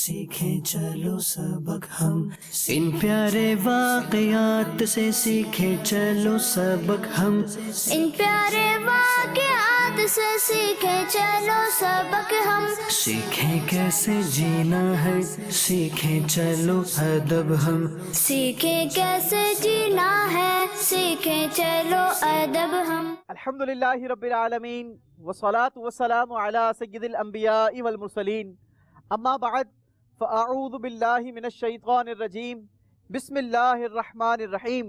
سیکھیں چلو سبق ہم ان پیارے واقعات سے، سیکھیں چلو سبق ہم ان پیارے واقعات سے، سیکھیں چلو سبق ہم سیکھیں کیسے جینا ہے، سیکھیں چلو ادب ہم سیکھیں کیسے جینا ہے، سیکھیں چلو ادب ہم۔ الحمدللہ رب العالمین والصلاة والسلام علی سید الانبیاء والمرسلین، اما بعد فاعوذ باللہ من الشیطان الرجیم، بسم اللہ الرحمن الرحیم۔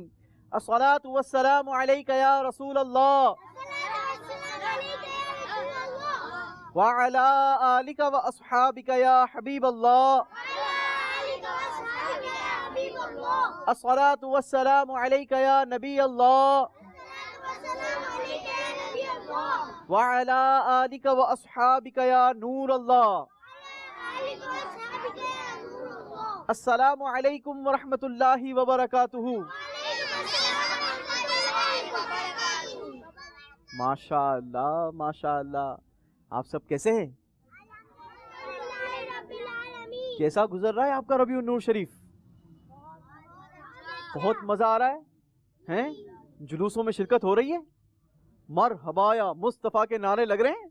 الصلاة والسلام علیک یا رسول اللہ وعلی آلک واصحابک یا حبیب اللہ۔ الصلاة والسلام علیک یا نبی اللہ وعلی آلک واصحابک یا نور اللہ۔ السلام علیکم ورحمۃ اللہ وبرکاتہ۔ ماشاء اللہ ماشاء اللہ، آپ سب کیسے ہیں؟ کیسا گزر رہا ہے آپ کا ربیع النور شریف؟ بہت مزہ آ رہا ہے ہیں؟ جلوسوں میں شرکت ہو رہی ہے؟ مرحبا یا مصطفیٰ کے نعرے لگ رہے ہیں؟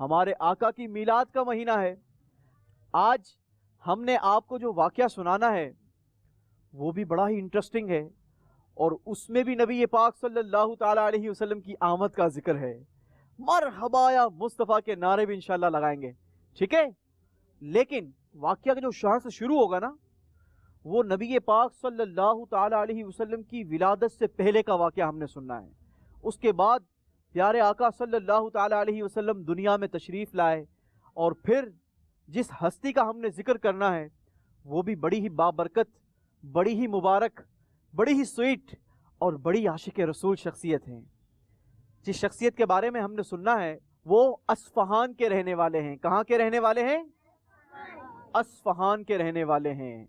ہمارے آقا کی میلاد کا مہینہ ہے۔ آج ہم نے آپ کو جو واقعہ سنانا ہے وہ بھی بڑا ہی انٹرسٹنگ ہے، اور اس میں بھی نبی پاک صلی اللہ تعالیٰ علیہ وسلم کی آمد کا ذکر ہے۔ مرحبا یا مصطفیٰ کے نعرے بھی انشاءاللہ لگائیں گے، ٹھیک ہے؟ لیکن واقعہ کا جو شہر سے شروع ہوگا نا، وہ نبی پاک صلی اللہ تعالیٰ علیہ وسلم کی ولادت سے پہلے کا واقعہ ہم نے سننا ہے۔ اس کے بعد پیارے آقا صلی اللہ تعالیٰ علیہ وسلم دنیا میں تشریف لائے، اور پھر جس ہستی کا ہم نے ذکر کرنا ہے وہ بھی بڑی ہی بابرکت، بڑی ہی مبارک، بڑی ہی سویٹ اور بڑی عاشق رسول شخصیت ہیں۔ جس شخصیت کے بارے میں ہم نے سننا ہے وہ اصفہان کے رہنے والے ہیں۔ کہاں کے رہنے والے ہیں؟ اصفہان کے رہنے والے ہیں،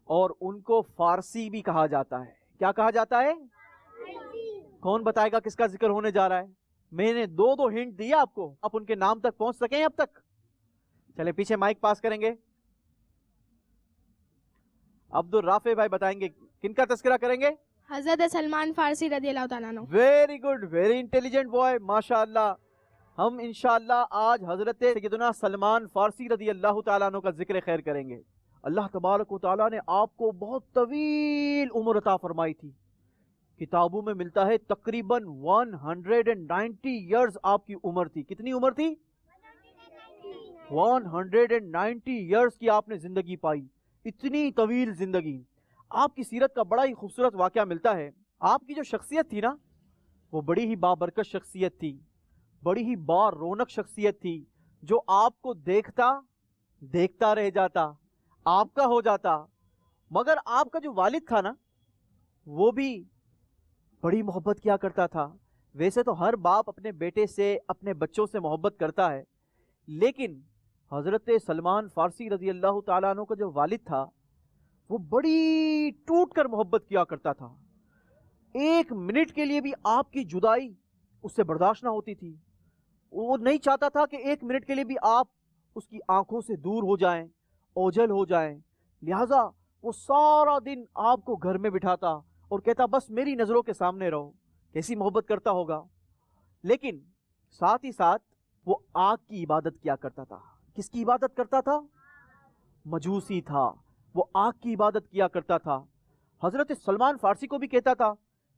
اور ان کو فارسی بھی کہا جاتا ہے۔ کیا کہا جاتا ہے؟ کون بتائے گا کس کا ذکر ہونے جا رہا ہے؟ میں نے دو ہنٹ دیا آپ کو، آپ ان کے نام تک پہنچ سکیں اب تک؟ چلے پیچھے مائک پاس کریں گے، عبد الرافع بھائی بتائیں گے کن کا تذکرہ کریں گے؟ حضرت سلمان فارسی رضی اللہ تعالیٰ عنہ۔ Very good, very intelligent boy, ماشاء اللہ۔ ہم انشاءاللہ آج حضرت سیدنا سلمان فارسی رضی اللہ تعالیٰ عنہ کا ذکر خیر کریں گے۔ اللہ تبارک و تعالیٰ نے آپ کو بہت طویل عمر عطا فرمائی تھی۔ کتابوں میں ملتا ہے تقریباً 190 ایئرز آپ کی عمر تھی۔ کتنی عمر تھی؟ 190 ایئرز کی آپ نے زندگی پائی۔ اتنی طویل زندگی۔ آپ کی سیرت کا بڑا ہی خوبصورت واقعہ ملتا ہے۔ آپ کی جو شخصیت تھی نا، وہ بڑی ہی بابرکت شخصیت تھی، بڑی ہی با رونق شخصیت تھی، جو آپ کو دیکھتا رہ جاتا، آپ کا ہو جاتا۔ مگر آپ کا جو والد تھا نا، وہ بھی بڑی محبت کیا کرتا تھا۔ ویسے تو ہر باپ اپنے بیٹے سے، اپنے بچوں سے محبت کرتا ہے، لیکن حضرت سلمان فارسی رضی اللہ تعالیٰ عنہ کا جو والد تھا وہ بڑی ٹوٹ کر محبت کیا کرتا تھا۔ ایک منٹ کے لیے بھی آپ کی جدائی اس سے برداشت نہ ہوتی تھی۔ وہ نہیں چاہتا تھا کہ ایک منٹ کے لیے بھی آپ اس کی آنکھوں سے دور ہو جائیں، اوجھل ہو جائیں۔ لہٰذا وہ سارا دن آپ کو گھر میں بٹھاتا اور کہتا بس میری نظروں کے سامنے رہو۔ کیسی محبت کرتا ہوگا۔ لیکن ساتھ ہی ساتھ وہ آگ کی عبادت کیا کرتا تھا۔ کس کی عبادت کرتا تھا؟ مجوسی تھا، وہ آگ کی عبادت کیا کرتا تھا۔ حضرت سلمان فارسی کو بھی کہتا تھا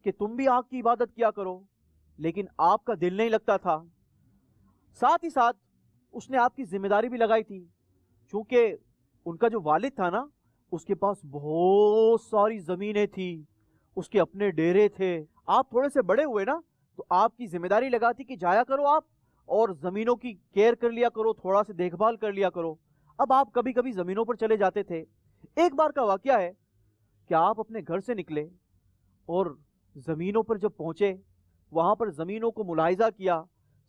کہ تم بھی آگ کی عبادت کیا کرو، لیکن آپ کا دل نہیں لگتا تھا۔ ساتھ ہی ساتھ اس نے آپ کی ذمہ داری بھی لگائی تھی، چونکہ ان کا جو والد تھا نا، اس کے پاس بہت ساری زمینیں تھی، اس کے اپنے ڈیرے تھے۔ آپ تھوڑے سے بڑے ہوئے نا، تو آپ کی ذمہ داری لگا تھی کہ جایا کرو آپ اور زمینوں کی کیئر کر لیا کرو، تھوڑا سے دیکھ بھال کر لیا کرو۔ اب آپ کبھی کبھی زمینوں پر چلے جاتے تھے۔ ایک بار کا واقعہ ہے کہ آپ اپنے گھر سے نکلے اور زمینوں پر جب پہنچے، وہاں پر زمینوں کو ملاحظہ کیا،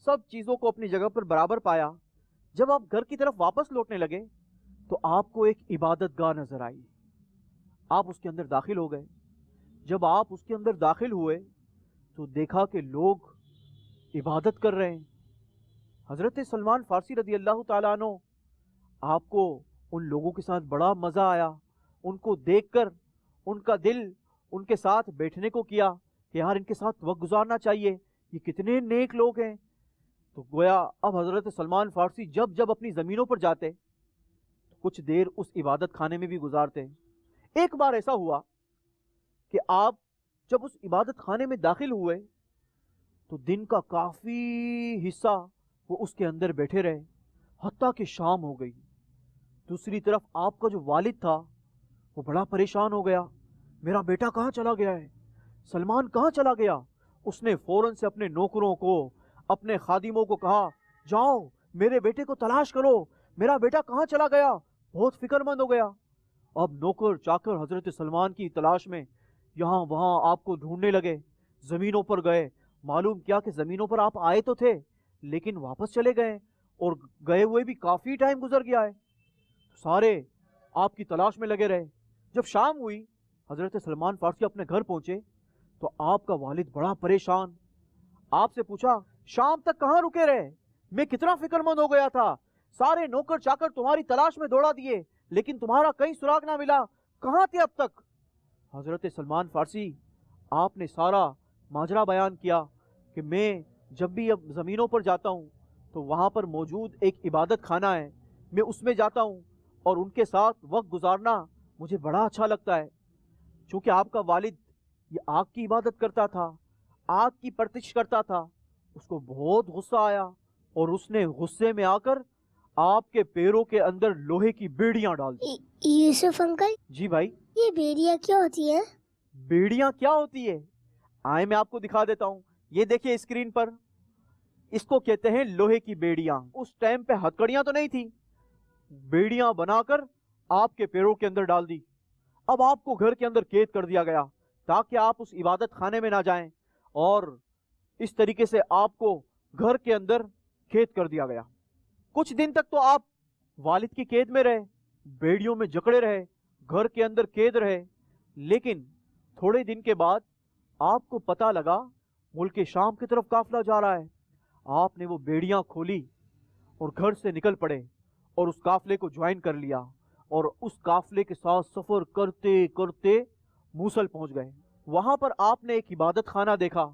سب چیزوں کو اپنی جگہ پر برابر پایا۔ جب آپ گھر کی طرف واپس لوٹنے لگے تو آپ کو ایک عبادت گاہ نظر آئی۔ آپ اس کے اندر داخل ہو گئے۔ جب آپ اس کے اندر داخل ہوئے تو دیکھا کہ لوگ عبادت کر رہے ہیں۔ حضرت سلمان فارسی رضی اللہ تعالیٰ عنہ آپ کو ان لوگوں کے ساتھ بڑا مزہ آیا، ان کو دیکھ کر ان کا دل ان کے ساتھ بیٹھنے کو کیا کہ یار ان کے ساتھ وقت گزارنا چاہیے، یہ کتنے نیک لوگ ہیں۔ تو گویا اب حضرت سلمان فارسی جب جب اپنی زمینوں پر جاتے کچھ دیر اس عبادت خانے میں بھی گزارتے۔ ایک بار ایسا ہوا کہ آپ جب اس عبادت خانے میں داخل ہوئے تو دن کا کافی حصہ وہ اس کے اندر بیٹھے رہے، حتیٰ کہ شام ہو گئی۔ دوسری طرف آپ کا جو والد تھا وہ بڑا پریشان ہو گیا، میرا بیٹا کہاں چلا گیا ہے، سلمان کہاں چلا گیا؟ اس نے فوراً سے اپنے نوکروں کو، اپنے خادموں کو کہا جاؤ میرے بیٹے کو تلاش کرو، میرا بیٹا کہاں چلا گیا؟ بہت فکر مند ہو گیا۔ اب نوکر چاکر حضرت سلمان کی تلاش میں یہاں وہاں آپ کو ڈھونڈنے لگے، زمینوں پر گئے، معلوم کیا کہ زمینوں پر آپ آئے تو تھے لیکن واپس چلے گئے اور گئے ہوئے بھی کافی ٹائم گزر گیا ہے۔ سارے آپ کی تلاش میں لگے رہے۔ جب شام ہوئی حضرت سلمان فارسی اپنے گھر پہنچے تو آپ کا والد بڑا پریشان، آپ سے پوچھا شام تک کہاں رکے رہے؟ میں کتنا فکر مند ہو گیا تھا، سارے نوکر چاکر تمہاری تلاش میں دوڑا دیے لیکن تمہارا کہیں سراغ نہ ملا، کہاں تھے اب تک؟ حضرت سلمان فارسی آپ نے سارا ماجرا بیان کیا کہ میں جب بھی اب زمینوں پر جاتا ہوں تو وہاں پر موجود ایک عبادت خانہ ہے، میں اس میں جاتا ہوں اور ان کے ساتھ وقت گزارنا مجھے بڑا اچھا لگتا ہے۔ چونکہ آپ کا والد یہ آگ کی عبادت کرتا تھا، آگ کی پرستش کرتا تھا، اس کو بہت غصہ آیا اور اس نے غصے میں آ کر آپ کے پیروں کے اندر لوہے کی بیڑیاں ڈال دی۔ یوسف انکل، جی بھائی، یہ بیڑیاں کیا ہوتی ہیں؟ بیڑیاں کیا ہوتی ہے؟ آئے میں آپ کو دکھا دیتا ہوں، یہ دیکھیں اسکرین پر، اس کو کہتے ہیں لوہے کی بیڑیاں۔ اس ٹائم پہ ہتھکڑیاں تو نہیں تھی، بیڑیاں بنا کر آپ کے پیروں کے اندر ڈال دی۔ اب آپ کو گھر کے اندر قید کر دیا گیا تاکہ آپ اس عبادت خانے میں نہ جائیں، اور اس طریقے سے آپ کو گھر کے اندر قید کر دیا گیا۔ کچھ دن تک تو آپ والد کی قید میں رہے، بیڑیوں میں جکڑے رہے، گھر کے اندر قید رہے، لیکن تھوڑے دن کے بعد آپ کو پتہ لگا ملک شام کی طرف قافلہ جا رہا ہے۔ آپ نے وہ بیڑیاں کھولی اور گھر سے نکل پڑے اور اس قافلے کو جوائن کر لیا، اور اس قافلے کے ساتھ سفر کرتے کرتے موصل پہنچ گئے۔ وہاں پر آپ نے ایک عبادت خانہ دیکھا،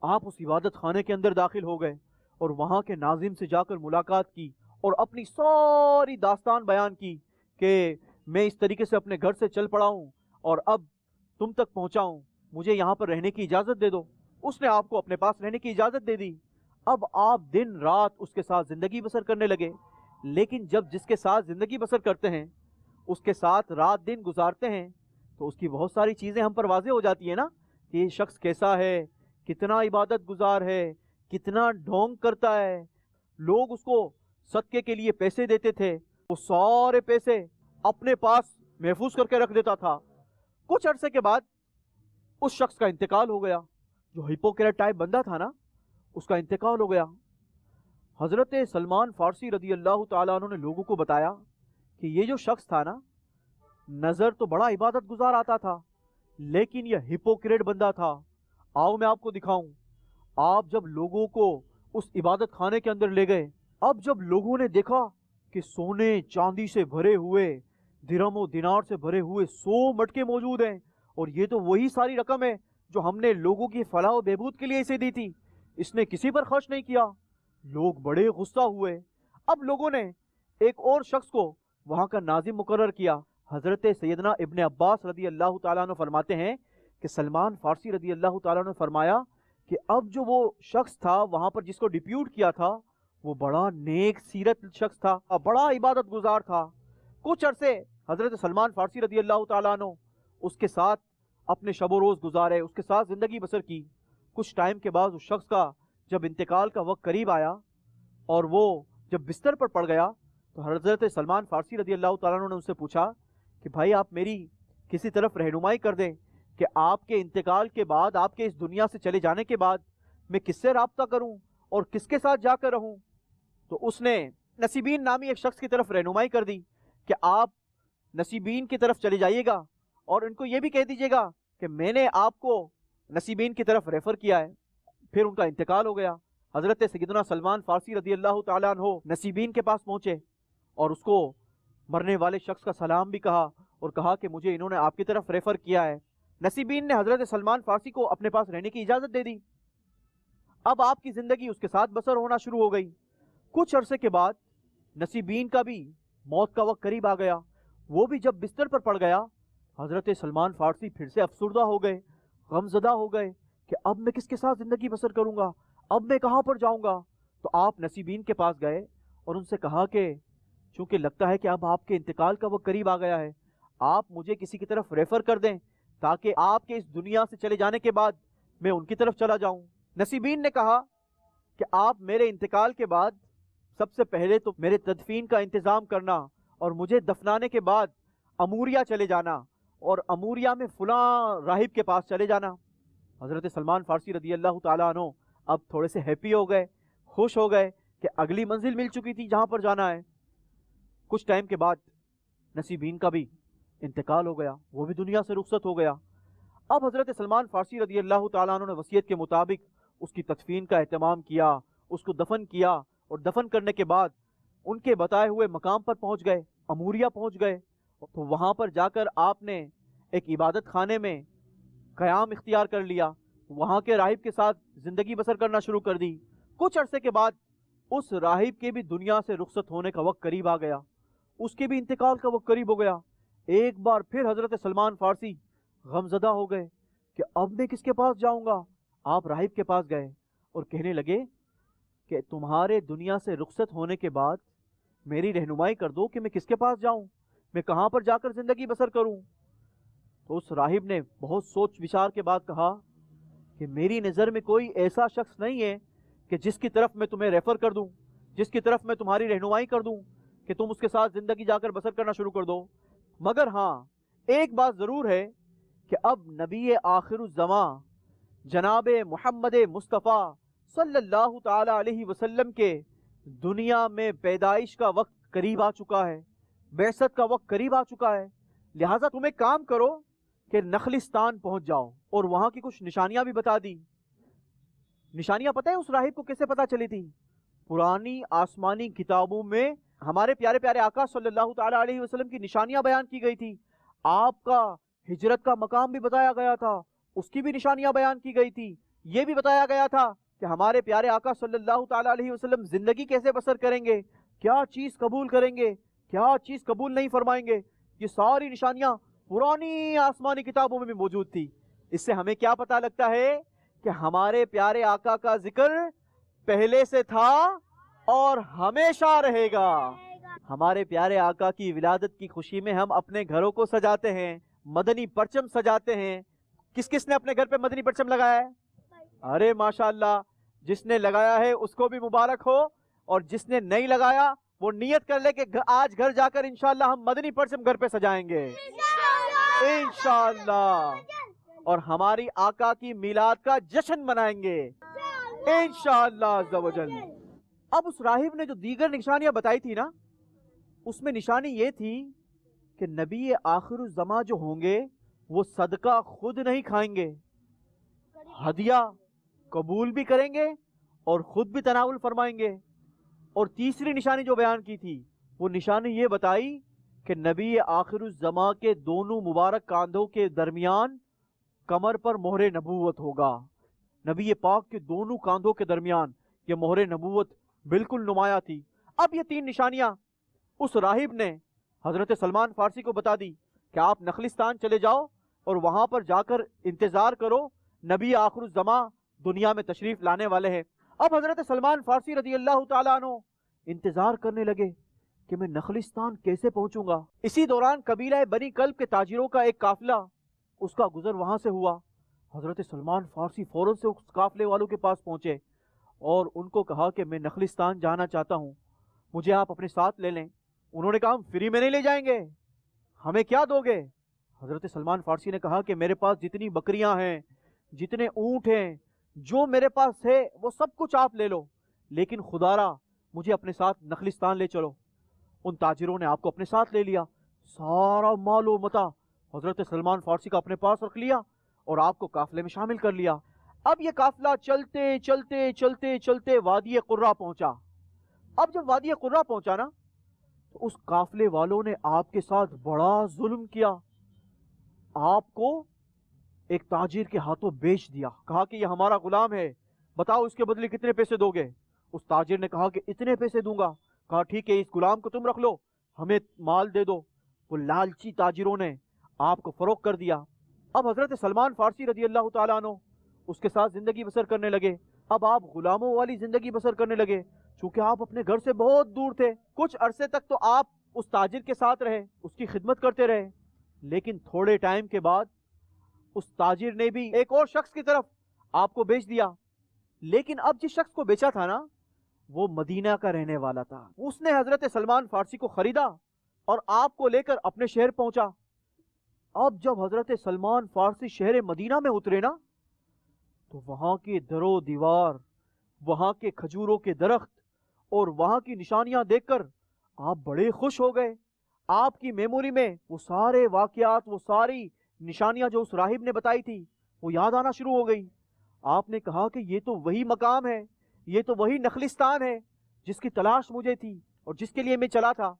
آپ اس عبادت خانے کے اندر داخل ہو گئے اور وہاں کے ناظم سے جا کر ملاقات کی اور اپنی ساری داستان بیان کی کہ میں اس طریقے سے اپنے گھر سے چل پڑا ہوں اور اب تم تک پہنچا ہوں، مجھے یہاں پر رہنے کی اجازت دے دو۔ اس نے آپ کو اپنے پاس رہنے کی اجازت دے دی۔ اب آپ دن رات اس کے ساتھ زندگی بسر کرنے لگے، لیکن جب جس کے ساتھ زندگی بسر کرتے ہیں اس کے ساتھ رات دن گزارتے ہیں تو اس کی بہت ساری چیزیں ہم پر واضح ہو جاتی ہیں نا، کہ یہ شخص کیسا ہے، کتنا عبادت گزار ہے، کتنا ڈھونگ کرتا ہے۔ لوگ اس کو صدقے کے لیے پیسے دیتے تھے، وہ سارے پیسے اپنے پاس محفوظ کر کے رکھ دیتا تھا۔ کچھ عرصے کے بعد اس شخص کا انتقال ہو گیا، جو ہپوکریٹ ٹائپ بندہ تھا نا، اس کا انتقال ہو گیا۔ حضرت سلمان فارسی رضی اللہ تعالیٰ عنہ نے لوگوں کو بتایا کہ یہ جو شخص تھا نا، نظر تو بڑا عبادت گزار آتا تھا لیکن یہ ہپوکریٹ بندہ تھا۔ آؤ میں آپ کو دکھاؤں۔ آپ جب لوگوں کو اس عبادت خانے کے اندر لے گئے، اب جب لوگوں نے دیکھا کہ سونے چاندی سے بھرے ہوئے، درہم و دینار سے بھرے ہوئے 100 مٹکے موجود ہیں، اور یہ تو وہی ساری رقم ہے جو ہم نے لوگوں کی فلاح و بہبود کے لیے اسے دی تھی، اس نے کسی پر خرچ نہیں کیا۔ لوگ بڑے غصہ ہوئے۔ اب لوگوں نے ایک اور شخص کو وہاں کا ناظم مقرر کیا۔ حضرت سیدنا ابن عباس رضی اللہ تعالیٰ عنہ فرماتے ہیں کہ سلمان فارسی رضی اللہ تعالیٰ عنہ فرمایا کہ اب جو وہ شخص تھا وہاں پر جس کو ڈیپیوٹ کیا تھا، وہ بڑا نیک سیرت شخص تھا، بڑا عبادت گزار تھا۔ کچھ عرصے حضرت سلمان فارسی رضی اللہ تعالیٰ عنہ اس کے ساتھ اپنے شب و روز گزارے، اس کے ساتھ زندگی بسر کی۔ کچھ ٹائم کے بعد اس شخص کا جب انتقال کا وقت قریب آیا اور وہ جب بستر پر پڑ گیا تو حضرت سلمان فارسی رضی اللہ تعالیٰ عنہ نے ان سے پوچھا کہ بھائی آپ میری کسی طرف رہنمائی کر دیں کہ آپ کے انتقال کے بعد، آپ کے اس دنیا سے چلے جانے کے بعد میں کس سے رابطہ کروں اور کس کے ساتھ جا کر رہوں۔ تو اس نے نصیبین نامی ایک شخص کی طرف رہنمائی کر دی کہ آپ نصیبین کی طرف چلے جائیے گا اور ان کو یہ بھی کہہ دیجیے گا کہ میں نے آپ کو نصیبین کی طرف ریفر کیا ہے۔ پھر ان کا انتقال ہو گیا۔ حضرت سیدنا سلمان فارسی رضی اللہ تعالیٰ عنہ نصیبین کے پاس پہنچے اور اس کو مرنے والے شخص کا سلام بھی کہا اور کہا کہ مجھے انہوں نے آپ کی طرف ریفر کیا ہے۔ نصیبین نے حضرت سلمان فارسی کو اپنے پاس رہنے کی اجازت دے دی۔ اب آپ کی زندگی اس کے ساتھ بسر ہونا شروع ہو گئی۔ کچھ عرصے کے بعد نصیبین کا بھی موت کا وقت قریب آ گیا۔ وہ بھی جب بستر پر پڑ گیا، حضرت سلمان فارسی پھر سے افسردہ ہو گئے، غم زدہ ہو گئے کہ اب میں کس کے ساتھ زندگی بسر کروں گا، اب میں کہاں پر جاؤں گا۔ تو آپ نصیبین کے پاس گئے اور ان سے کہا کہ چونکہ لگتا ہے کہ اب آپ کے انتقال کا وقت قریب آ گیا ہے، آپ مجھے کسی کی طرف ریفر کر دیں تاکہ آپ کے اس دنیا سے چلے جانے کے بعد میں ان کی طرف چلا جاؤں۔ نصیبین نے کہا کہ آپ میرے انتقال کے بعد سب سے پہلے تو میرے تدفین کا انتظام کرنا اور مجھے دفنانے کے بعد اموریا چلے جانا اور اموریا میں فلاں راہب کے پاس چلے جانا۔ حضرت سلمان فارسی رضی اللہ تعالیٰ عنہ اب تھوڑے سے ہیپی ہو گئے، خوش ہو گئے کہ اگلی منزل مل چکی تھی جہاں پر جانا ہے۔ کچھ ٹائم کے بعد نصیبین کا بھی انتقال ہو گیا، وہ بھی دنیا سے رخصت ہو گیا۔ اب حضرت سلمان فارسی رضی اللہ تعالیٰ عنہ نے وصیت کے مطابق اس کی تدفین کا اہتمام کیا، اس کو دفن کیا، اور دفن کرنے کے بعد ان کے بتائے ہوئے مقام پر پہنچ گئے، اموریا پہنچ گئے۔ تو وہاں پر جا کر آپ نے ایک عبادت خانے میں قیام اختیار کر لیا، وہاں کے راہب کے ساتھ زندگی بسر کرنا شروع کر دی۔ کچھ عرصے کے بعد اس راہب کے بھی دنیا سے رخصت ہونے کا وقت قریب آ گیا، اس کے بھی انتقال کا وقت قریب ہو گیا۔ ایک بار پھر حضرت سلمان فارسی غمزدہ ہو گئے کہ اب میں کس کے پاس جاؤں گا۔ آپ راہب کے پاس گئے اور کہنے لگے کہ تمہارے دنیا سے رخصت ہونے کے بعد میری رہنمائی کر دو کہ میں کس کے پاس جاؤں، میں کہاں پر جا کر زندگی بسر کروں۔ تو اس راہب نے بہت سوچ وچار کے بعد کہا کہ میری نظر میں کوئی ایسا شخص نہیں ہے کہ جس کی طرف میں تمہیں ریفر کر دوں، جس کی طرف میں تمہاری رہنمائی کر دوں کہ تم اس کے ساتھ زندگی جا کر بسر کرنا شروع کر دو، مگر ہاں ایک بات ضرور ہے کہ اب نبی آخر الزماں جناب محمد مصطفیٰ صلی اللہ تعالی علیہ وسلم کے دنیا میں پیدائش کا وقت قریب آ چکا ہے، بعثت کا وقت قریب آ چکا ہے، لہٰذا تم ایک کام کرو کہ نخلستان پہنچ جاؤ، اور وہاں کی کچھ نشانیاں بھی بتا دی۔ نشانیاں پتہ ہے اس راہب کو کیسے پتا چلی تھی؟ پرانی آسمانی کتابوں میں ہمارے پیارے پیارے آقا صلی اللہ تعالی علیہ وسلم کی نشانیاں بیان کی گئی تھی، آپ کا ہجرت کا مقام بھی بتایا گیا تھا، اس کی بھی نشانیاں بیان کی گئی تھی، یہ بھی بتایا گیا تھا کہ ہمارے پیارے آقا صلی اللہ تعالی علیہ وسلم زندگی کیسے بسر کریں گے، کیا چیز قبول کریں گے، کیا چیز قبول نہیں فرمائیں گے، یہ ساری نشانیاں پرانی آسمانی کتابوں میں بھی موجود تھی۔ اس سے ہمیں کیا پتہ لگتا ہے کہ ہمارے پیارے آقا کا ذکر پہلے سے تھا اور ہمیشہ رہے گا۔ ہمارے پیارے آقا کی ولادت کی خوشی میں ہم اپنے گھروں کو سجاتے ہیں، مدنی پرچم سجاتے ہیں۔ کس کس نے اپنے گھر پہ مدنی پرچم لگایا ہے؟ ارے ماشاءاللہ، جس نے لگایا ہے اس کو بھی مبارک ہو، اور جس نے نہیں لگایا وہ نیت کر لے کہ آج گھر جا کر انشاءاللہ ہم مدنی پرچم گھر پہ سجائیں گے انشاءاللہ، اور ہماری آقا کی میلاد کا جشن منائیں گے انشاءاللہ عز و جل۔ اب اس راہب نے جو دیگر نشانیاں بتائی تھی نا، اس میں نشانی یہ تھی کہ نبی آخر الزماں جو ہوں گے وہ صدقہ خود نہیں کھائیں گے، ہدیہ قبول بھی کریں گے اور خود بھی تناول فرمائیں گے۔ اور تیسری نشانی جو بیان کی تھی وہ نشانی یہ بتائی کہ نبی آخر الزماں کے دونوں مبارک کاندھوں کے درمیان کمر پر مہر نبوت ہوگا۔ نبی پاک کے دونوں کاندھوں کے درمیان یہ مہر نبوت بالکل نمایاں تھی۔ اب یہ تین نشانیاں اس راہب نے حضرت سلمان فارسی کو بتا دی کہ آپ نخلستان چلے جاؤ اور وہاں پر جا کر انتظار کرو، نبی آخر الزماں دنیا میں تشریف لانے والے ہیں۔ اب حضرت سلمان فارسی رضی اللہ تعالیٰ عنہ انتظار کرنے لگے کہ میں نخلستان کیسے پہنچوں گا۔ اسی دوران قبیلہ بنی کلب کے تاجروں کا ایک قافلہ اس کا گزر وہاں سے ہوا۔ حضرت سلمان فارسی فوراً سے اس قافلے والوں کے پاس پہنچے اور ان کو کہا کہ میں نخلستان جانا چاہتا ہوں، مجھے آپ اپنے ساتھ لے لیں۔ انہوں نے کہا ہم فری میں نہیں لے جائیں گے، ہمیں کیا دو گے؟ حضرت سلمان فارسی نے کہا کہ میرے پاس جتنی بکریاں ہیں، جتنے اونٹ ہیں، جو میرے پاس ہے وہ سب کچھ آپ لے لو، لیکن خدا را مجھے اپنے ساتھ نخلستان لے چلو۔ ان تاجروں نے آپ کو اپنے ساتھ لے لیا، سارا مال و متاع حضرت سلمان فارسی کا اپنے پاس رکھ لیا اور آپ کو قافلے میں شامل کر لیا۔ اب یہ قافلہ چلتے چلتے چلتے چلتے وادی قرہ پہنچا۔ اب جب وادی قرہ پہنچا نا تو اس قافلے والوں نے آپ کے ساتھ بڑا ظلم کیا، آپ کو ایک تاجر کے ہاتھوں بیچ دیا، کہا کہ یہ ہمارا غلام ہے، بتاؤ اس کے بدلے کتنے پیسے دو گے؟ اس تاجر نے کہا کہ اتنے پیسے دوں گا۔ کہا ٹھیک ہے، اس غلام کو تم رکھ لو، ہمیں مال دے دو۔ وہ لالچی تاجروں نے آپ کو فروخت کر دیا۔ اب حضرت سلمان فارسی رضی اللہ تعالیٰ عنہ اس کے ساتھ زندگی بسر کرنے لگے۔ اب آپ غلاموں والی زندگی بسر کرنے لگے، چونکہ آپ اپنے گھر سے بہت دور تھے۔ کچھ عرصے تک تو آپ اس تاجر کے ساتھ رہے، اس کی خدمت کرتے رہے، لیکن تھوڑے ٹائم کے بعد اس تاجر نے بھی ایک اور شخص کی طرف آپ کو بیچ دیا۔ لیکن اب جس شخص کو بیچا تھا نا، وہ مدینہ کا رہنے والا تھا۔ اس نے حضرت سلمان فارسی کو خریدا اور آپ کو لے کر اپنے شہر پہنچا۔ اب جب حضرت سلمان فارسی شہر مدینہ میں اترے نا، تو وہاں کے در و دیوار، وہاں کے کھجوروں کے درخت اور وہاں کی نشانیاں دیکھ کر آپ بڑے خوش ہو گئے۔ آپ کی میموری میں وہ سارے واقعات، وہ ساری نشانیاں جو اس راہب نے بتائی تھی، وہ یاد آنا شروع ہو گئی۔ آپ نے کہا کہ یہ تو وہی مقام ہے، یہ تو وہی نخلستان ہے جس کی تلاش مجھے تھی اور جس کے لیے میں چلا تھا۔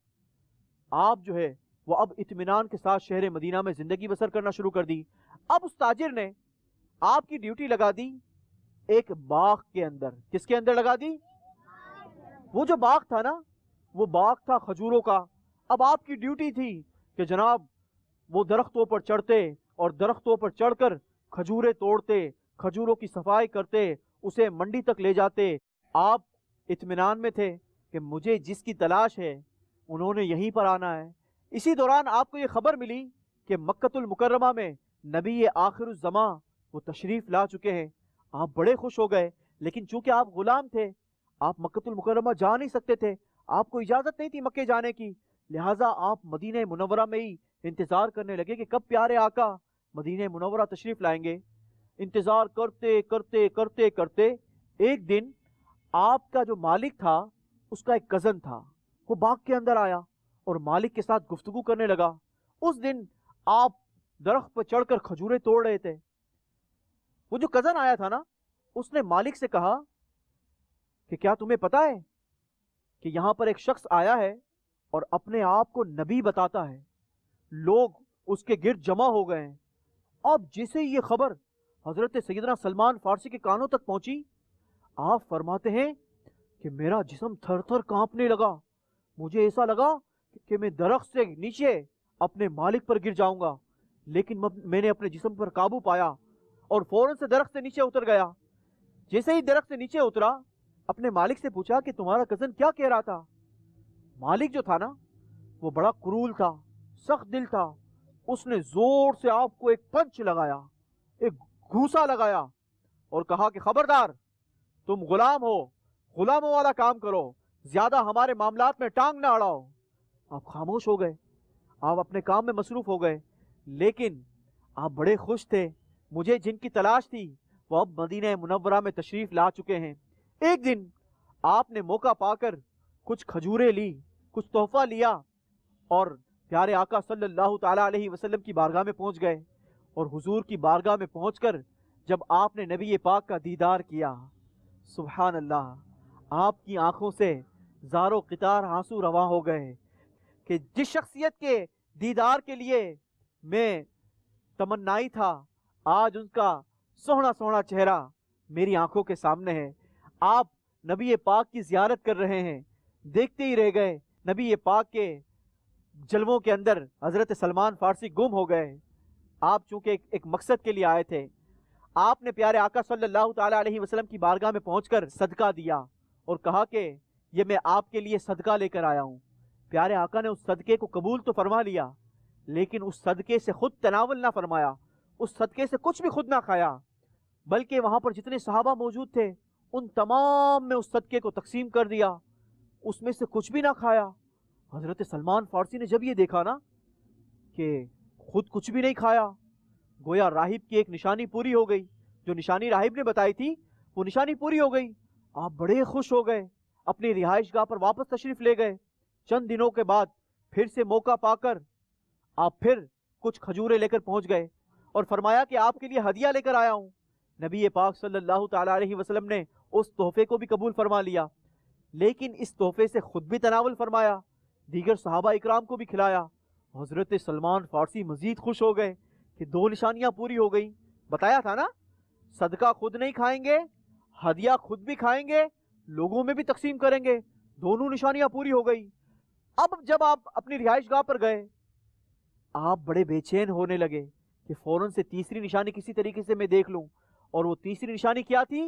آپ جو ہے وہ اب اطمینان کے ساتھ شہر مدینہ میں زندگی بسر کرنا شروع کر دی۔ اب اس تاجر نے آپ کی ڈیوٹی لگا دی ایک باغ کے اندر۔ کس کے اندر لگا دی؟ وہ جو باغ تھا نا، وہ باغ تھا کھجوروں کا۔ اب آپ کی ڈیوٹی تھی کہ جناب وہ درختوں پر چڑھتے اور درختوں پر چڑھ کر کھجوریں توڑتے، کھجوروں کی صفائی کرتے، اسے منڈی تک لے جاتے۔ آپ اطمینان میں تھے کہ مجھے جس کی تلاش ہے انہوں نے یہیں پر آنا ہے۔ اسی دوران آپ کو یہ خبر ملی کہ مکۃ المکرمہ میں نبی آخر الزماں وہ تشریف لا چکے ہیں۔ آپ بڑے خوش ہو گئے، لیکن چونکہ آپ غلام تھے، آپ مکۃ المکرمہ جا نہیں سکتے تھے، آپ کو اجازت نہیں تھی مکے جانے کی، لہٰذا آپ مدینہ منورہ میں ہی انتظار کرنے لگے کہ کب پیارے آقا مدینہ منورہ تشریف لائیں گے۔ انتظار کرتے کرتے کرتے کرتے ایک دن آپ کا جو مالک تھا، اس کا ایک کزن تھا، وہ باغ کے اندر آیا اور مالک کے ساتھ گفتگو کرنے لگا۔ اس دن آپ درخت پر چڑھ کر کھجوریں توڑ رہے تھے۔ وہ جو کزن آیا تھا نا، اس نے مالک سے کہا کہ کیا تمہیں پتا ہے کہ یہاں پر ایک شخص آیا ہے اور اپنے آپ کو نبی بتاتا ہے، لوگ اس کے گرد جمع ہو گئے ہیں۔ اب جیسے یہ خبر حضرت سیدنا سلمان فارسی کے کانوں تک پہنچی، آپ فرماتے ہیں کہ میرا جسم تھر تھر کانپنے لگا، مجھے ایسا لگا کہ میں درخت سے نیچے اپنے مالک پر گر جاؤں گا، لیکن میں نے اپنے جسم پر قابو پایا اور فوراً سے درخت سے نیچے اتر گیا۔ جیسے ہی درخت سے نیچے اترا، اپنے مالک سے پوچھا کہ تمہارا کزن کیا کہہ رہا تھا؟ مالک جو تھا نا، وہ بڑا کرول تھا، سخت دل تھا۔ اس نے زور سے آپ کو ایک پنچ لگایا، ایک گھوسا لگایا اور کہا کہ خبردار، تم غلام ہو، غلاموں والا کام کرو، زیادہ ہمارے معاملات میں ٹانگ نہ اڑاؤ۔ آپ خاموش ہو گئے، آپ اپنے کام میں مصروف ہو گئے، لیکن آپ بڑے خوش تھے۔ مجھے جن کی تلاش تھی وہ اب مدینہ منورہ میں تشریف لا چکے ہیں۔ ایک دن آپ نے موقع پا کر کچھ کھجوریں لی، کچھ تحفہ لیا اور پیارے آقا صلی اللہ تعالیٰ علیہ وسلم کی بارگاہ میں پہنچ گئے۔ اور حضور کی بارگاہ میں پہنچ کر جب آپ نے نبی پاک کا دیدار کیا، سبحان اللہ، آپ کی آنکھوں سے زار و قطار آنسو رواں ہو گئے کہ جس شخصیت کے دیدار کے لیے میں تمنائی تھا، آج ان کا سوہنا سوہنا چہرہ میری آنکھوں کے سامنے ہے۔ آپ نبی پاک کی زیارت کر رہے ہیں، دیکھتے ہی رہ گئے۔ نبی پاک کے جلووں کے اندر حضرت سلمان فارسی گم ہو گئے۔ آپ چونکہ ایک مقصد کے لیے آئے تھے، آپ نے پیارے آقا صلی اللہ تعالیٰ علیہ وسلم کی بارگاہ میں پہنچ کر صدقہ دیا اور کہا کہ یہ میں آپ کے لیے صدقہ لے کر آیا ہوں۔ پیارے آقا نے اس صدقے کو قبول تو فرما لیا، لیکن اس صدقے سے خود تناول نہ فرمایا، اس صدقے سے کچھ بھی خود نہ کھایا، بلکہ وہاں پر جتنے صحابہ موجود تھے ان تمام میں اس صدقے کو تقسیم کر دیا، اس میں سے کچھ بھی نہ کھایا۔ حضرت سلمان فارسی نے جب یہ دیکھا نا کہ خود کچھ بھی نہیں کھایا، گویا راہب کی ایک نشانی پوری ہو گئی، جو نشانی راہب نے بتائی تھی وہ نشانی پوری ہو گئی۔ آپ بڑے خوش ہو گئے، اپنی رہائش گاہ پر واپس تشریف لے گئے۔ چند دنوں کے بعد پھر سے موقع پا کر آپ پھر کچھ کھجوریں لے کر پہنچ گئے اور فرمایا کہ آپ کے لیے ہدیہ لے کر آیا ہوں۔ نبی پاک صلی اللہ تعالیٰ علیہ وسلم نے اس تحفے کو بھی قبول فرما لیا، لیکن اس تحفے سے خود بھی تناول فرمایا، دیگر صحابہ اکرام کو بھی کھلایا۔ حضرت سلمان فارسی مزید خوش ہو گئے کہ 2 نشانیاں پوری ہو گئیں۔ بتایا تھا نا، صدقہ خود نہیں کھائیں گے، ہدیہ خود بھی کھائیں گے، لوگوں میں بھی تقسیم کریں گے، دونوں نشانیاں پوری ہو گئی۔ اب جب آپ اپنی رہائش گاہ پر گئے، آپ بڑے بے چین ہونے لگے کہ فوراً سے تیسری نشانی کسی طریقے سے میں دیکھ لوں، اور وہ تیسری نشانی کیا تھی؟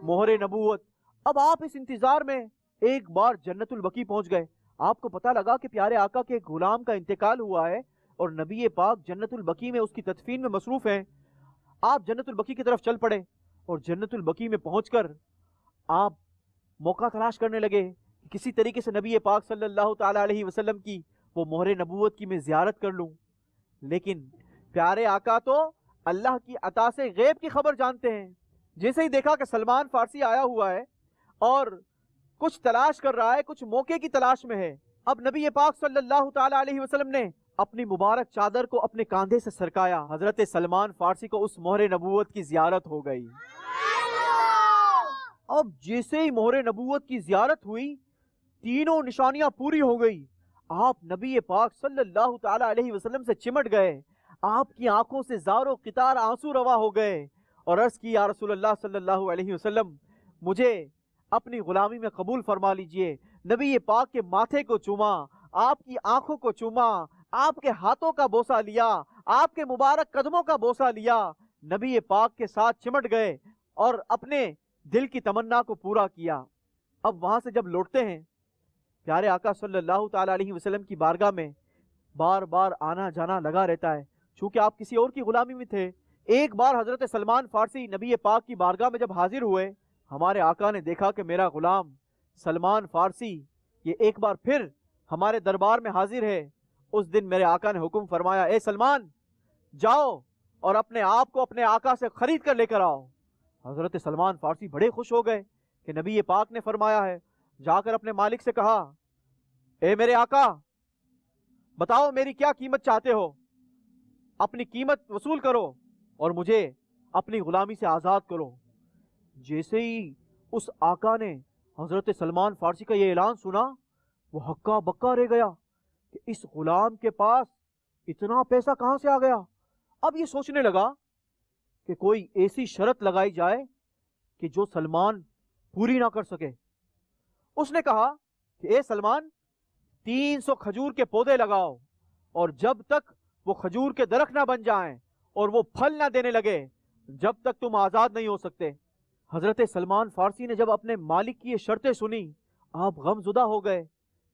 مہر نبوت۔ اب آپ اس انتظار میں ایک بار جنت البقیع پہنچ گئے۔ آپ کو پتہ لگا کہ پیارے آقا کے ایک غلام کا انتقال ہوا ہے اور نبی پاک جنت البقیع میں اس کی تدفین میں مصروف ہیں۔ آپ جنت البقیع کی طرف چل پڑے اور جنت البقیع میں پہنچ کر آپ موقع تلاش کرنے لگے کہ کسی طریقے سے نبی پاک صلی اللہ تعالی علیہ وسلم کی وہ مہر نبوت کی میں زیارت کر لوں۔ لیکن پیارے آقا تو اللہ کی عطا سے غیب کی خبر جانتے ہیں۔ جیسے ہی دیکھا کہ سلمان فارسی آیا ہوا ہے اور کچھ تلاش کر رہا ہے، کچھ موقع کی تلاش میں ہے، اب نبی پاک صلی اللہ تعالی علیہ وسلم نے اپنی مبارک چادر کو اپنے کاندھے سے سرکایا۔ حضرت سلمان فارسی کو اس مہر نبوت کی زیارت ہو گئی۔ اب جیسے ہی مہر نبوت کی زیارت ہوئی، تینوں نشانیاں پوری ہو گئی۔ آپ نبی پاک صلی اللہ تعالی علیہ وسلم سے چمٹ گئے، آپ کی آنکھوں سے زار و قطار آنسو روا ہو گئے اور عرض کی، یا رسول اللہ صلی اللہ علیہ وسلم، مجھے اپنی غلامی میں قبول فرما لیجئے۔ نبی پاک کے ماتھے کو چوما، آپ کی آنکھوں کو چوما، آپ کے ہاتھوں کا بوسہ لیا، آپ کے مبارک قدموں کا بوسہ لیا، نبی پاک کے ساتھ چمٹ گئے اور اپنے دل کی تمنا کو پورا کیا۔ اب وہاں سے جب لوٹتے ہیں، پیارے آقا صلی اللہ تعالی علیہ وسلم کی بارگاہ میں بار بار آنا جانا لگا رہتا ہے، چونکہ آپ کسی اور کی غلامی میں تھے۔ ایک بار حضرت سلمان فارسی نبی پاک کی بارگاہ میں جب حاضر ہوئے، ہمارے آقا نے دیکھا کہ میرا غلام سلمان فارسی یہ ایک بار پھر ہمارے دربار میں حاضر ہے۔ اس دن میرے آقا نے حکم فرمایا، اے سلمان، جاؤ اور اپنے آپ کو اپنے آقا سے خرید کر لے کر آؤ۔ حضرت سلمان فارسی بڑے خوش ہو گئے کہ نبی پاک نے فرمایا ہے۔ جا کر اپنے مالک سے کہا، اے میرے آقا، بتاؤ میری کیا قیمت چاہتے ہو، اپنی قیمت وصول کرو اور مجھے اپنی غلامی سے آزاد کرو۔ جیسے ہی اس آقا نے حضرت سلمان فارسی کا یہ اعلان سنا، وہ ہکا بکا رہ گیا کہ اس غلام کے پاس اتنا پیسہ کہاں سے آ گیا۔ اب یہ سوچنے لگا کہ کوئی ایسی شرط لگائی جائے کہ جو سلمان پوری نہ کر سکے۔ اس نے کہا کہ اے سلمان، 300 کھجور کے پودے لگاؤ اور جب تک وہ کھجور کے درخت نہ بن جائیں اور وہ پھل نہ دینے لگے، جب تک تم آزاد نہیں ہو سکتے۔ حضرت سلمان فارسی نے جب اپنے مالک کی یہ شرطیں سنی، آپ غم زدہ ہو گئے،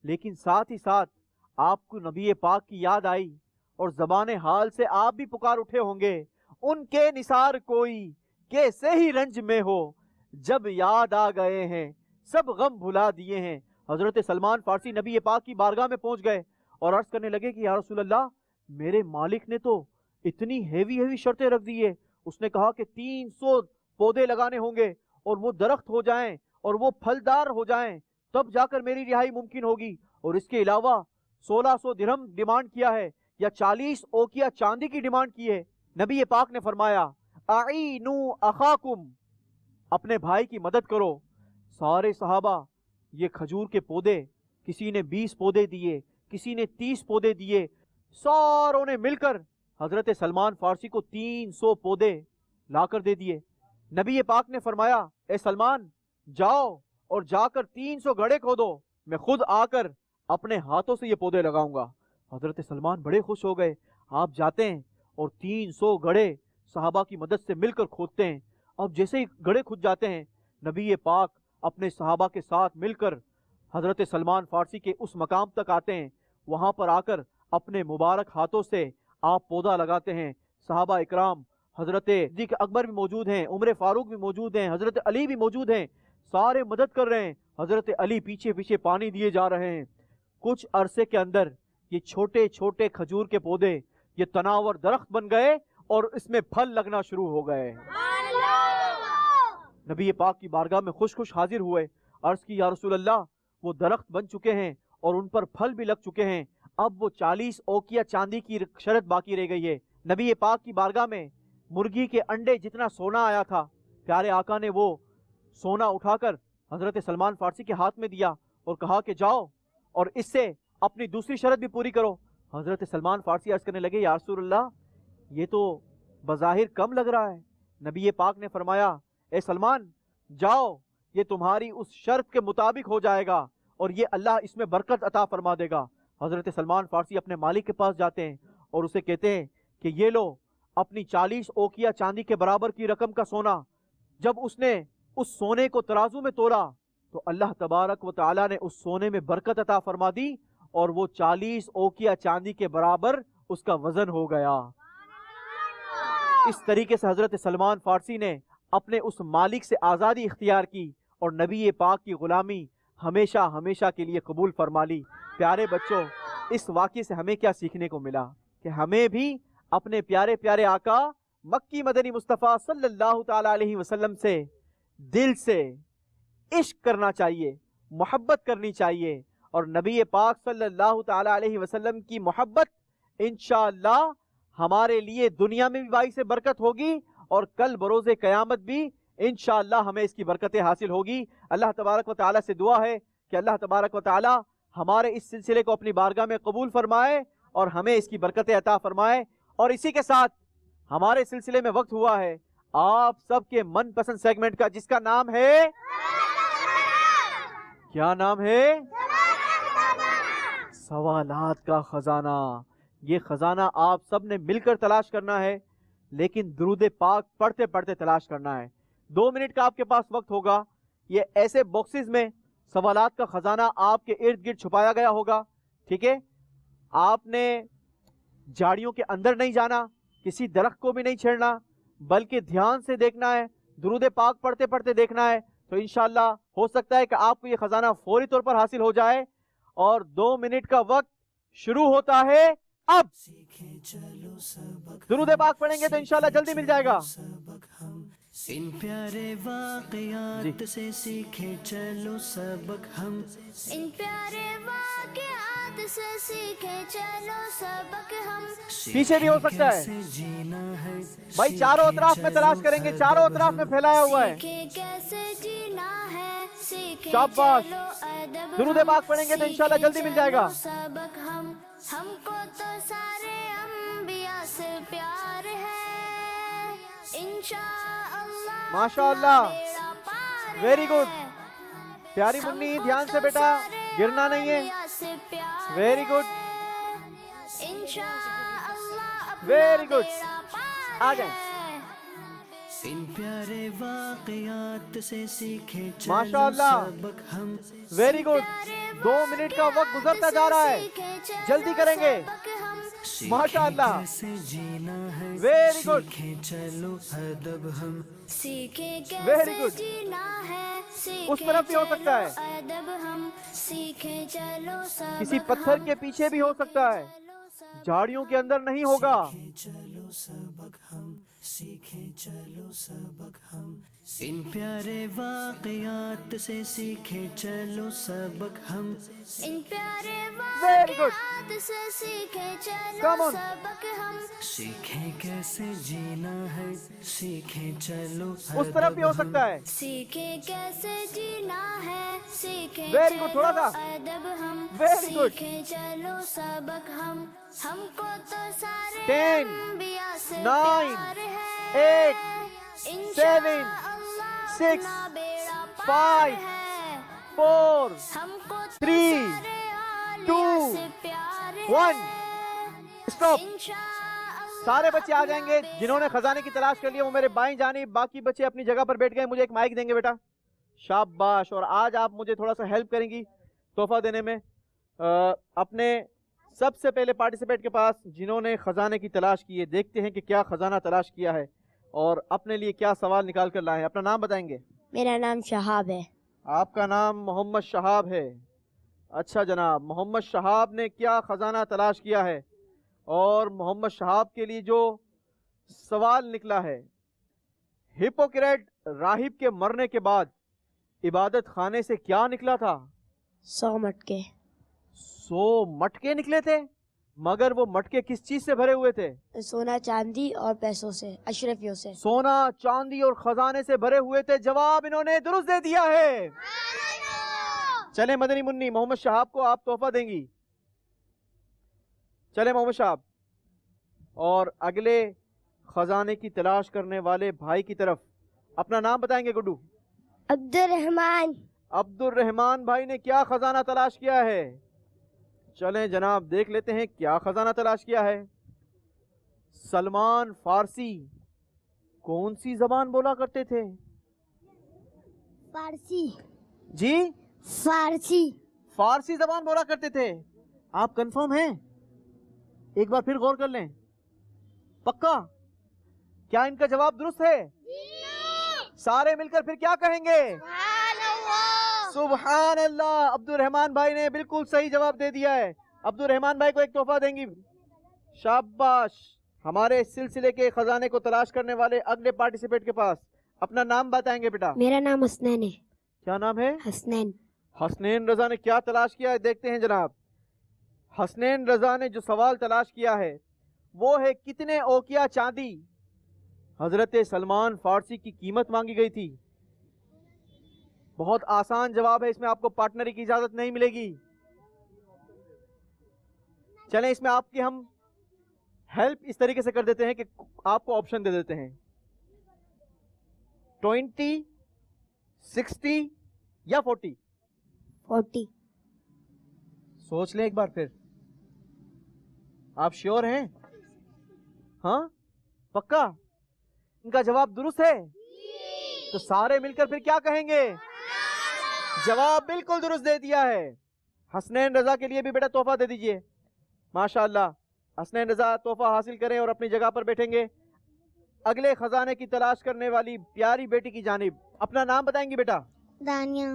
لیکن ساتھ ہی ساتھ آپ کو نبی پاک کی یاد آئی اور زبان حال سے آپ بھی پکار اٹھے ہوں گے، ان کے نثار کوئی کیسے ہی رنج میں ہو، جب یاد آ گئے ہیں سب غم بھلا دیے ہیں۔ حضرت سلمان فارسی نبی پاک کی بارگاہ میں پہنچ گئے اور عرض کرنے لگے کہ یا رسول اللہ، میرے مالک نے تو اتنی ہیوی شرطیں رکھ دی ہے۔ اس نے کہا کہ 300 پودے لگانے ہوں گے اور وہ درخت ہو جائیں اور وہ پھلدار ہو جائیں، تب جا کر میری رہائی ممکن ہوگی، اور اس کے علاوہ 1600 درہم ڈیمانڈ کیا ہے یا 40 اوقیہ چاندی کی ڈیمانڈ کی ہے۔ نبی پاک نے فرمایا، اعینو اخاکم، اپنے بھائی کی مدد کرو۔ سارے صحابہ یہ کھجور کے پودے، کسی نے 20 پودے دیے، کسی نے 30 پودے دیے، ساروں نے مل کر حضرت سلمان فارسی کو 300 پودے لا کر دے دیے۔ نبی پاک نے فرمایا، اے سلمان، جاؤ اور جا کر 300 گڑھے کھودو، میں خود آ کر اپنے ہاتھوں سے یہ پودے لگاؤں گا۔ حضرت سلمان بڑے خوش ہو گئے۔ آپ جاتے ہیں اور 300 گڑھے صحابہ کی مدد سے مل کر کھودتے ہیں۔ اب جیسے ہی گڑھے کھود جاتے ہیں، نبی پاک اپنے صحابہ کے ساتھ مل کر حضرت سلمان فارسی کے اس مقام تک آتے ہیں۔ وہاں پر آ کر اپنے مبارک ہاتھوں سے آپ پودا لگاتے ہیں۔ صحابہ اکرام، حضرت صدیق اکبر بھی موجود ہیں، عمر فاروق بھی موجود ہیں، حضرت علی بھی موجود ہیں، سارے مدد کر رہے ہیں۔ حضرت علی پیچھے پیچھے پانی دیے جا رہے ہیں۔ کچھ عرصے کے اندر یہ چھوٹے چھوٹے کھجور کے پودے یہ تناور درخت بن گئے اور اس میں پھل لگنا شروع ہو گئے۔ نبی پاک کی بارگاہ میں خوش خوش حاضر ہوئے، عرض کی، یا رسول اللہ، وہ درخت بن چکے ہیں اور ان پر پھل بھی لگ چکے ہیں، اب وہ 40 اوقیہ چاندی کی شرط باقی رہ گئی ہے۔ نبی پاک کی بارگاہ میں مرغی کے انڈے جتنا سونا آیا تھا، پیارے آقا نے وہ سونا اٹھا کر حضرت سلمان فارسی کے ہاتھ میں دیا اور کہا کہ جاؤ اور اس سے اپنی دوسری شرط بھی پوری کرو. حضرت سلمان فارسی عرض کرنے لگے یا رسول اللہ یہ تو بظاہر کم لگ رہا ہے. نبی پاک نے فرمایا اے سلمان جاؤ یہ تمہاری اس شرط کے مطابق ہو جائے گا اور یہ اللہ اس میں برکت عطا فرما دے گا. حضرت سلمان فارسی اپنے مالک کے پاس جاتے ہیں اور اسے کہتے ہیں کہ یہ لو اپنی 40 اوقیہ چاندی کے برابر کی رقم کا سونا. جب اس نے اس سونے کو ترازو میں تولا تو اللہ تبارک و تعالیٰ نے اس سونے میں برکت عطا فرما دی اور وہ 40 اوقیہ چاندی کے برابر اس کا وزن ہو گیا. اس طریقے سے حضرت سلمان فارسی نے اپنے اس مالک سے آزادی اختیار کی اور نبی پاک کی غلامی ہمیشہ ہمیشہ کے لیے قبول فرما لی. پیارے بچوں اس واقعے سے ہمیں کیا سیکھنے کو ملا کہ ہمیں بھی اپنے پیارے پیارے آقا مکی مدنی مصطفیٰ صلی اللہ تعالیٰ علیہ وسلم سے دل سے عشق کرنا چاہیے, محبت کرنی چاہیے اور نبی پاک صلی اللہ تعالیٰ علیہ وسلم کی محبت انشاءاللہ ہمارے لیے دنیا میں بھی باعث برکت ہوگی اور کل بروز قیامت بھی انشاءاللہ ہمیں اس کی برکتیں حاصل ہوگی. اللہ تبارک و تعالیٰ سے دعا ہے کہ اللہ تبارک و تعالیٰ ہمارے اس سلسلے کو اپنی بارگاہ میں قبول فرمائے اور ہمیں اس کی برکتیں عطا فرمائے. اور اسی کے ساتھ ہمارے سلسلے میں وقت ہوا ہے آپ سب کے من پسند سیگمنٹ کا, جس کا نام ہے کیا نام ہے سوالات کا خزانہ. یہ خزانہ آپ سب نے مل کر تلاش کرنا ہے لیکن درود پاک پڑھتے پڑھتے تلاش کرنا ہے. 2 منٹ کا آپ کے پاس وقت ہوگا. یہ ایسے باکسز میں سوالات کا خزانہ آپ کے ارد گرد چھپایا گیا ہوگا. ٹھیک ہے, آپ نے جھاڑیوں کے اندر نہیں جانا, کسی درخت کو بھی نہیں چھیڑنا, بلکہ دھیان سے دیکھنا ہے, درود پاک پڑھتے پڑھتے دیکھنا ہے. تو انشاءاللہ ہو سکتا ہے کہ آپ کو یہ خزانہ فوری طور پر حاصل ہو جائے. اور 2 منٹ کا وقت شروع ہوتا ہے اب. درود پاک پڑھیں گے تو انشاءاللہ جلدی مل جائے گا. ان پیارے واقعات سے سیکھیں چلو سبق ہم, ان پیارے واقعات سے سیکھیں چلو سبق ہم. پیچھے بھی ہو سکتا ہے جینا ہے بھائی, چاروں اطراف میں تلاش کریں گے, چاروں اطراف میں پھیلایا ہوا ہے. سیکھیں کیسے جینا ہے, سیکھیں شاباش. چلو ادب درود پاک پڑھیں گے تو انشاءاللہ جلدی مل جائے گا. سبق ہم کو تو سارے انبیاء سے پیار ہے, انشاءاللہ ماشاءاللہ, بیڑا پار ویری گڈ. ہے. پیاری منی دھیان سے بیٹا, گرنا نہیں ہے. انبیاء سے پیار ویری گڈ, ہے, انشاءاللہ اپنا ویری گڈ. بیڑا پار آ جائیں. ہے. ان پیارے واقعات سے سیکھیں چلو ماشاءاللہ, سبق ہم, ویری گڈ. 2 منٹ کا وقت گزرتا جا رہا ہے, جلدی کریں گے. ماشاءاللہ, کیسے جینا ہے ویری گڈ. سیکھیں چلو ادب ہم سیکھیں Very کیسے good. جینا ہے, اس طرف بھی ہو سکتا ہے, سیکھیں ادب ہم, سیکھیں چلو سبق کسی پتھر کے پیچھے بھی ہو سکتا ہے, جھاڑیوں کے اندر نہیں ہوگا. چلو سبق ہم سیکھیں چلو سبق ہم ان پیارے واقعات سے سیکھیں چلو سبق ہم ان پیارے Very good. واقعات سے سیکھیں چلو Come on. سبق ہم. سیکھیں کیسے جینا ہے سیکھیں چلو اس طرف بھی ہو سکتا ہے. سیکھیں کیسے جینا ہے, سیکھیں Very good, تھوڑا چلو سا. ادب ہم, Very good. سیکھیں چلو سبق ہم کو تو سارے 10, انبیاء سے 9, پیار ہے, 8, 7, انشاءاللہ 6, اپنا بیڑا پار 5, ہے. 4, ہم کو تو 3, سارے اولیاء 2, سے پیار 1. ہے, اسٹاپ. انشاءاللہ سارے بچے آ جائیں گے اپنا جنہوں نے خزانے کی تلاش کر لی وہ میرے بائیں جانب, باقی بچے اپنی جگہ پر بیٹھ گئے. مجھے ایک مائک دیں گے بیٹا, شاباش. اور آج آپ مجھے تھوڑا سا ہیلپ کریں گی تحفہ دینے میں. اپنے سب سے پہلے پارٹیسپیٹ کے پاس جنہوں نے خزانے کی تلاش کی ہے, دیکھتے ہیں کہ کیا خزانہ تلاش کیا ہے اور اپنے لیے کیا سوال نکال کر لائے ہیں. اپنا نام بتائیں گے. میرا نام شہاب ہے. آپ کا نام محمد شہاب ہے. اچھا جناب, محمد شہاب نے کیا خزانہ تلاش کیا ہے اور محمد شہاب کے لیے جو سوال نکلا ہے, ہپوکریٹ راہب کے مرنے کے بعد عبادت خانے سے کیا نکلا تھا؟ 100 مٹکے. 100 مٹکے نکلے تھے, مگر وہ مٹکے کس چیز سے بھرے ہوئے تھے؟ سونا چاندی اور پیسوں سے, اشرفیوں سے. سونا چاندی اور خزانے سے بھرے ہوئے تھے. جواب انہوں نے درست دے دیا ہے. چلیں مدنی منی محمد شہاب کو آپ تحفہ دیں گی. چلیں محمد شہاب. اور اگلے خزانے کی تلاش کرنے والے بھائی کی طرف اپنا نام بتائیں گے گڈو. عبد الرحمن. عبد الرحمان بھائی نے کیا خزانہ تلاش کیا ہے؟ چلیں جناب دیکھ لیتے ہیں کیا خزانہ تلاش کیا ہے. سلمان فارسی کون سی زبان بولا کرتے تھے؟ فارسی. جی فارسی. فارسی زبان بولا کرتے تھے. آپ کنفرم ہیں؟ ایک بار پھر غور کر لیں. پکا؟ کیا ان کا جواب درست ہے؟ سارے مل کر پھر کیا کہیں گے؟ سبحان اللہ. عبد الرحمان بھائی نے بالکل صحیح جواب دے دیا ہے. عبد الرحمان بھائی کو ایک تحفہ دیں گی. شاباش. ہمارے اس سلسلے کے خزانے کو تلاش کرنے والے اگلے پارٹیسپیٹ کے پاس اپنا نام بتائیں گے بیٹا. میرا نام حسنین ہے. کیا نام ہے؟ حسنین. حسنین رضا نے کیا تلاش کیا ہے دیکھتے ہیں جناب. حسنین رضا نے جو سوال تلاش کیا ہے وہ ہے کتنے اوکیا چاندی حضرت سلمان فارسی کی قیمت مانگی گئی تھی. بہت آسان جواب ہے, اس میں آپ کو پارٹنری کی اجازت نہیں ملے گی. چلیں اس میں آپ کی ہم ہیلپ اس طریقے سے کر دیتے ہیں کہ آپ کو آپشن دے دیتے ہیں 20, 60 یا 40. 40. سوچ لیں ایک بار پھر. آپ شیور ہیں؟ ہاں پکا؟ ان کا جواب درست ہے تو سارے مل کر پھر کیا کہیں گے؟ جواب بالکل درست دے دیا ہے. حسنین رضا کے لیے بھی بیٹا تحفہ دے دیجئے. ماشاءاللہ. حسنین رضا تحفہ حاصل کریں اور اپنی جگہ پر بیٹھیں گے. اگلے خزانے کی تلاش کرنے والی پیاری بیٹی کی جانب اپنا نام بتائیں گی بیٹا. دانیہ.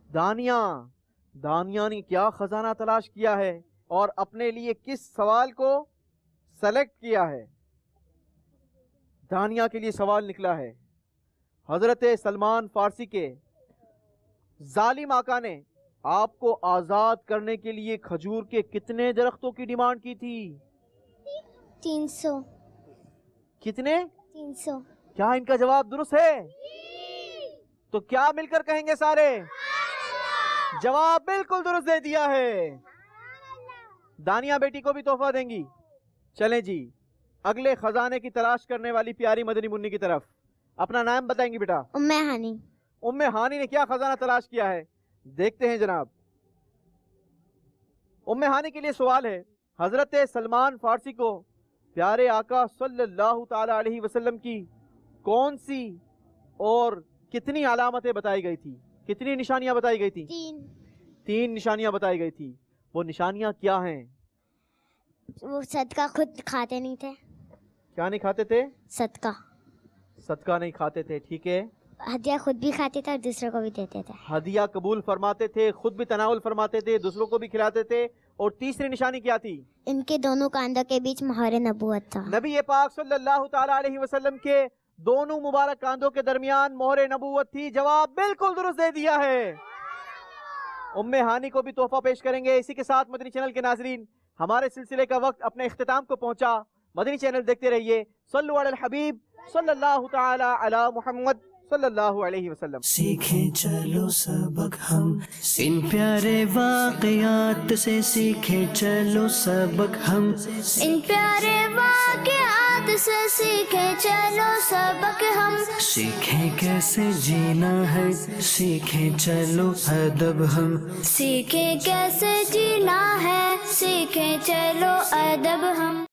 دانیہ. دانیہ نے کیا خزانہ تلاش کیا ہے اور اپنے لیے کس سوال کو سلیکٹ کیا ہے؟ دانیہ کے لیے سوال نکلا ہے حضرت سلمان فارسی کے ظالم آقا نے آپ کو آزاد کرنے کے لیے کھجور کے کتنے درختوں کی ڈیمانڈ کی تھی؟ 300. کتنے؟ 300. کیا ان کا جواب درست ہے؟ تو کیا مل کر کہیں گے سارے؟ جواب بالکل درست دے دیا ہے. دانیہ بیٹی کو بھی تحفہ دیں گی. چلیں جی اگلے خزانے کی تلاش کرنے والی پیاری مدنی منی کی طرف اپنا نام بتائیں گی بیٹا. ام ہانی. ام ہانی نے کیا خزانہ تلاش کیا ہے دیکھتے ہیں جناب. ام ہانی کے لیے سوال ہے حضرت سلمان فارسی کو پیارے آقا صلی اللہ تعالی علیہ وسلم کی کون سی اور کتنی علامتیں بتائی گئی تھی؟ کتنی نشانیاں بتائی گئی تھی؟ 3 نشانیاں بتائی گئی تھی. وہ نشانیاں کیا ہیں؟ وہ صدقہ خود کھاتے نہیں تھے. کیا نہیں کھاتے تھے؟ صدقہ. صدقہ نہیں کھاتے تھے. ٹھیک ہے. ہدیہ خود بھی کھاتے تھے اور دوسروں کو بھی دیتے تھے. ہدیہ قبول فرماتے تھے, خود بھی تناول فرماتے تھے, دوسروں کو بھی کھلاتے تھے. اور تیسری نشانی کیا تھی؟ ان کے دونوں کاندھوں کے بیچ مہر نبوت تھا. نبی پاک صلی اللہ تعالی علیہ وسلم کے دونوں مبارک کاندھوں کے درمیان مہر نبوت تھی. جواب بالکل درست دے دیا ہے. ام ہانی کو بھی تحفہ پیش کریں گے. اسی کے ساتھ مدنی چینل کے ناظرین ہمارے سلسلے کا وقت اپنے اختتام کو پہنچا. مدنی چینل دیکھتے رہیے. صلو علی الحبیب صلی اللہ تعالی علی محمد صلی اللہ علیہ وسلم. سیکھیں چلو سبق ہم ان پیارے واقعات سے, سیکھیں چلو سبق ہم ان پیارے واقعات سے سیکھیں چلو سبق ہم سیکھیں کیسے جینا ہے, سیکھیں چلو ادب ہم سیکھیں کیسے جینا ہے سیکھیں چلو ادب ہم.